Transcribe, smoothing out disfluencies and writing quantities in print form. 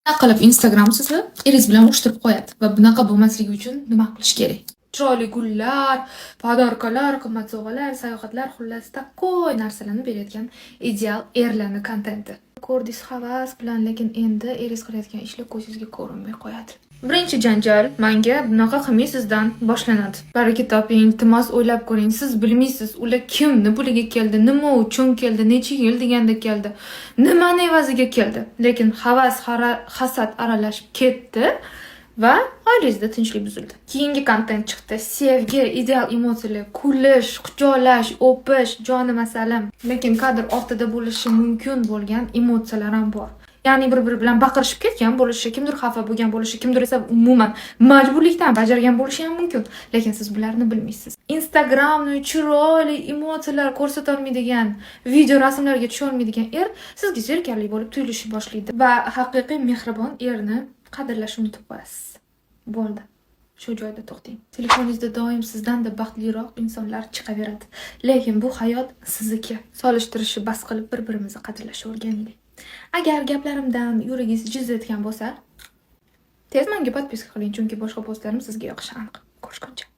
Bunaqa qilib Instagram sizni eringiz bilan urishtirib qo'yadi va bunaqa bo'lmasligi uchun nima qilish kerak? Chiroyli gullar, podarkalar, qimmat sovg'alar, sayohatlar, xullas takoy narsalarni berayotgan ideal erlarni kontenti. Ko'rdingiz havas bilan, lekin endi eringiz qilayotgan ishlar ko'zingizga ko'rinmay qo'yadi. Birinchi janjal menga bunaqa qilmaysizdan boshlanadi. Baraka toping, iltimos o'ylab ko'ring. Siz bilmaysiz, ular kimni puliga keldi, nima uchun keldi, necha yil deganda keldi, nimani evaziga keldi. Lekin havas, hasad aralashib ketdi va oilangizda tinchlik buzildi. Keyingi kontent chiqdi. Sevgi, ideal emotsiyalar, kulish, quchoqlash, o'pish, jonim asalim. Lekin kadr ortida bo'lishi mumkin bo'lgan emotsiyalar ham bor. Ya'ni bir-biri bilan baqirishib ketgan bo'lishi, kimdir xafa bo'lgan bo'lishi, kimdir esa umuman majburlikdan bajargan bo'lishi ham mumkin. Lekin siz bularni bilmaysiz. Instagramni chiroyli emotsiyalar ko'rsata olmaydigan, video rasmlarga tusha olmaydigan er sizga zerikarli bo'lib tuyulishni boshlaydi va haqiqiy mehribon erni qadrlashni unutib qo'yasiz. Bo'ldi. Shu joyda to'xting. Telefoningizda doim sizdan-da baxtliroq insonlar chiqaveradi. Lekin bu hayot sizniki. Solishtirishni bas qilib bir-birimizni qadrlashni o'rganaylik. Agar gaplarimdan yuragingiz jiz etgan bo'lsa, tez menga podpiska qiling, chunki boshqa postlarim sizga yoqishi aniq. Ko'rishguncha.